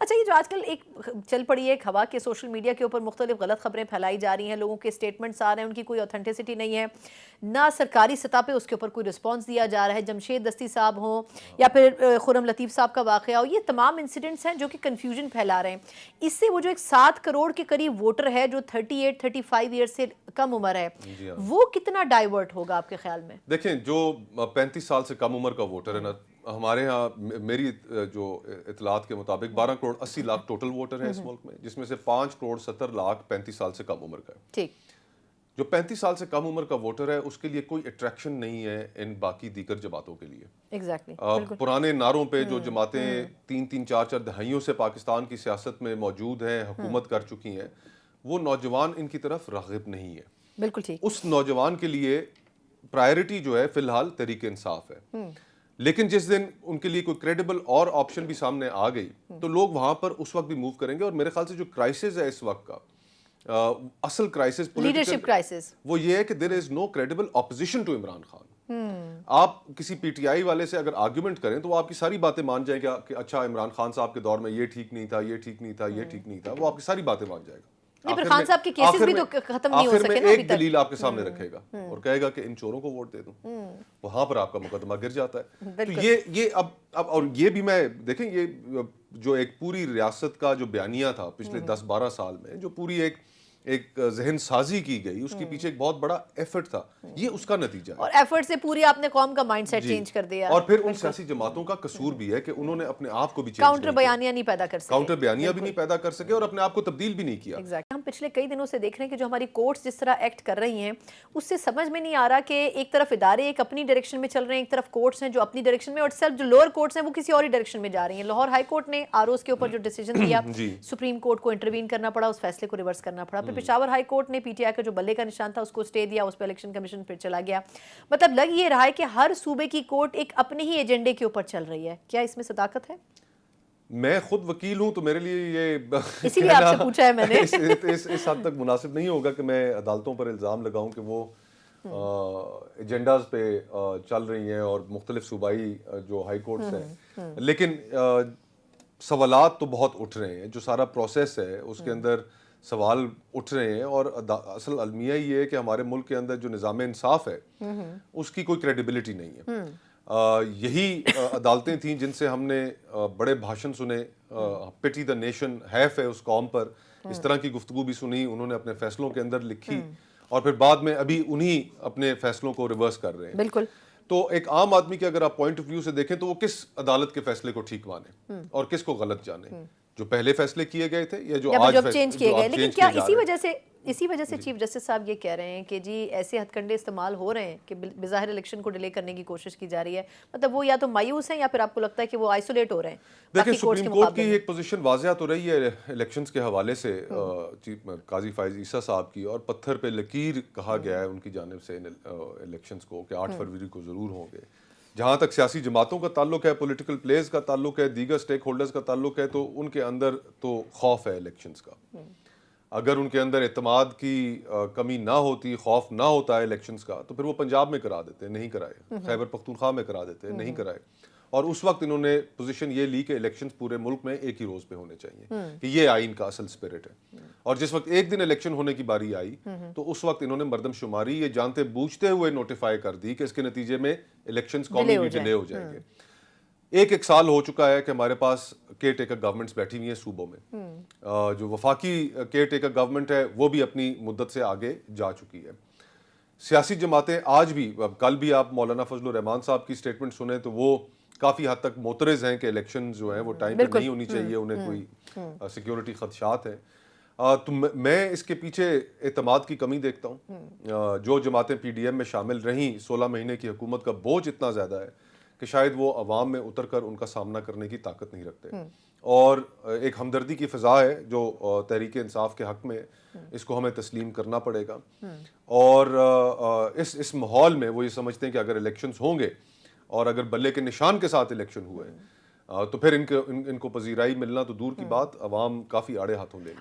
अच्छा, ये जो आजकल एक चल पड़ी है एक हवा के सोशल मीडिया के ऊपर मुख्तलिफ गलत खबरें फैलाई जा रही हैं, लोगों के स्टेटमेंट्स आ रहे हैं, उनकी कोई ऑथेंटिसिटी नहीं है, ना सरकारी सतह पे उसके ऊपर कोई रिस्पांस दिया जा रहा है। जमशेद दस्ती साहब हों या फिर खुर्रम लतीफ़ साहब का वाक़या हो, ये तमाम इंसिडेंट्स हैं जो कि कन्फ्यूजन फैला रहे हैं। इससे वो जो एक 7 करोड़ के करीब वोटर है जो 38-35 ईयर से कम उम्र है, जी हाँ। वो कितना डाइवर्ट होगा आपके ख्याल में? देखें, जो 35 साल से कम उम्र का वोटर है ना, हमारे यहाँ मेरी जो इतलात के मुताबिक 12 करोड़ 80 लाख टोटल वोटर हैं इस मुल्क में, जिसमें से 5 करोड़ 70 लाख 35 साल से कम उम्र का है। ठीक। जो 35 साल से कम उम्र का वोटर है उसके लिए कोई अट्रैक्शन नहीं है इन बाकी दीगर जमातों के लिए। एग्जैक्टली, बिल्कुल। पुराने नारों पे जो जमातें 3-3 4-4 दहाइयों से पाकिस्तान की सियासत में मौजूद हैं, हुकूमत कर चुकी हैं, वो नौजवान इनकी तरफ राग़िब नहीं है। बिल्कुल ठीक। उस नौजवान के लिए प्रायोरिटी जो है फिलहाल तहरीक इंसाफ है। लेकिन जिस दिन उनके लिए कोई क्रेडिबल और ऑप्शन भी सामने आ गई तो लोग वहां पर उस वक्त भी मूव करेंगे। और मेरे ख्याल से जो क्राइसिस है इस वक्त का असल क्राइसिस लीडरशिप क्राइसिस, वो ये है कि there is no credible opposition to Imran Khan. आप किसी पीटीआई वाले से अगर आर्ग्यूमेंट करें तो वो आपकी सारी बातें मान जाएगा कि अच्छा, इमरान खान साहब के दौर में ये ठीक नहीं था, ये ठीक नहीं था, ये ठीक नहीं था, वो आपकी सारी बातें मान जाएगा। पर खान साहब के केसेस भी तो खत्म नहीं हो सके ना एक दलील आपके सामने रखेगा और कहेगा कि इन चोरों को वोट दे दूं, वहां पर आपका मुकदमा गिर जाता है। तो ये अब और ये भी मैं देखें, ये जो एक पूरी रियासत का जो बयानिया था पिछले 10-12 साल में, जो पूरी एक जहन साजी की गई, उसके पीछे एक बहुत बड़ा एफर्ट था, ये उसका नतीजा है। और एफर्ट से पूरी आपने कौम का माइंडसेट चेंज कर दिया। और फिर उन सियासी जमातों का कसूर भी है कि उन्होंने अपने आप को भी काउंटर बयानिया नहीं पैदा कर सके, काउंटर बयानिया भी नहीं पैदा कर सके और अपने आप को तब्दील भी नहीं किया। एग्जैक्टली। हम पिछले कई दिनों से देख रहे हैं कि जो हमारी कोर्ट्स जिस तरह एक्ट कर रही हैं, उससे समझ में नहीं आ रहा कि एक तरफ इदारे एक अपनी डायरेक्शन में चल रहे हैं, एक तरफ कोर्ट्स हैं जो अपनी डायरेक्शन में, और सिर्फ जो लोअर कोर्ट्स हैं वो किसी और ही डायरेक्शन में जा रही हैं। लाहौर हाई कोर्ट ने आरओज के ऊपर जो डिसीजन दिया, सुप्रीम कोर्ट को इंटरवीन करना पड़ा, उस फैसले को रिवर्स करना पड़ा। फिर पेशावर हाई कोर्ट ने पीटीआई का जो बल्ले का निशान था उसको स्टे दिया, उस पर इलेक्शन कमीशन फिर चला गया। मतलब लग ये रहा है कि हर सूबे की कोर्ट एक अपने ही एजेंडे के ऊपर चल रही है। क्या इसमें सदाकत है? मैं खुद वकील हूं तो मेरे लिए ये इसीलिए आपसे पूछा है मैंने। इस हद तक मुनासिब नहीं होगा कि मैं अदालतों पर इल्ज़ाम लगाऊं कि वो एजेंडाज पे चल रही हैं और मुख्तलिफ सूबाई जो हाई कोर्ट्स हैं। लेकिन सवालात तो बहुत उठ रहे हैं, जो सारा प्रोसेस है उसके अंदर सवाल उठ रहे हैं। और असल अलमिया ये है कि हमारे मुल्क के अंदर जो निज़ाम इंसाफ है उसकी कोई क्रेडिबिलिटी नहीं है। यही अदालतें थीं जिनसे हमने बड़े भाषण सुने, पिटी द नेशन, हैफ है उस कौम पर, इस तरह की गुफ्तगू भी सुनी, उन्होंने अपने फैसलों के अंदर लिखी और फिर बाद में अभी उन्हीं अपने फैसलों को रिवर्स कर रहे हैं। बिल्कुल। तो एक आम आदमी के अगर आप पॉइंट ऑफ व्यू से देखें तो वो किस अदालत के फैसले को ठीक माने और किसको गलत जाने, जो पहले फैसले किए गए थे या जो आज चेंज किए गए। लेकिन क्या इसी वजह से चीफ जस्टिस साहब ये कह रहे हैं कि जी ऐसे हथकंडे इस्तेमाल हो रहे हैं कि बिज़ाहिर इलेक्शन को डिले करने की कोशिश की जा रही है? मतलब वो या तो मायूस हैं या फिर आपको लगता है कि वो आइसोलेट हो रहे हैं? देखिए, सुप्रीम कोर्ट की एक पोजीशन वाज़िया तो रही है इलेक्शंस के हवाले से, काजी फायज ईसा साहब की, और पत्थर पे लकीर कहा गया है उनकी जानिब से इलेक्शंस को कि 8 फरवरी को ज़रूर होंगे। जहाँ तक सियासी जमातों का ताल्लुक है, पॉलिटिकल प्लेयर्स का ताल्लुक है, दीगर स्टेक होल्डर्स का ताल्लुक है, तो उनके अंदर तो खौफ है इलेक्शंस का। अगर उनके अंदर एतमाद की कमी ना होती, खौफ ना होता है इलेक्शंस का, तो फिर वो पंजाब में करा देते, नहीं कराए, खैबर पख्तूनख्वा में करा देते, नहीं कराए। और उस वक्त इन्होंने पोजीशन ये ली कि इलेक्शंस पूरे मुल्क में एक ही रोज पे होने चाहिए, कि ये आइन का असल स्पिरिट है। और जिस वक्त एक दिन इलेक्शन होने की बारी आई तो उस वक्त इन्होंने मरदमशुमारी ये जानते बूझते हुए नोटिफाई कर दी कि इसके नतीजे में इलेक्शंस कौमी भी डिले हो जाएंगे। एक साल हो चुका है कि हमारे पास केयर टेकर गवर्नमेंट्स बैठी हुई हैं सूबों में। जो वफाकी केयर टेकर गवर्नमेंट है वो भी अपनी मुद्दत से आगे जा चुकी है। सियासी जमातें आज भी, कल भी आप मौलाना फजलुर रहमान साहब की स्टेटमेंट सुने तो वो काफ़ी हद तक मोतरज़ हैं कि इलेक्शन जो हैं वो टाइम पे नहीं होनी चाहिए, उन्हें कोई सिक्योरिटी खदशात हैं। तो मैं इसके पीछे एतमाद की कमी देखता हूँ। जो जमातें PDM में शामिल रहीं, 16 महीने की हुकूमत का बोझ इतना ज़्यादा है कि शायद वो अवाम में उतर कर उनका सामना करने की ताकत नहीं रखते। और एक हमदर्दी की फ़िज़ा है जो तहरीक इंसाफ के हक़ में, इसको हमें तस्लीम करना पड़ेगा। और इस माहौल में वो ये समझते हैं कि अगर इलेक्शंस होंगे और अगर बल्ले के निशान के साथ इलेक्शन हुए तो फिर इनको पजीराई मिलना तो दूर की बात, अवाम काफ़ी आड़े हाथों लेंगे।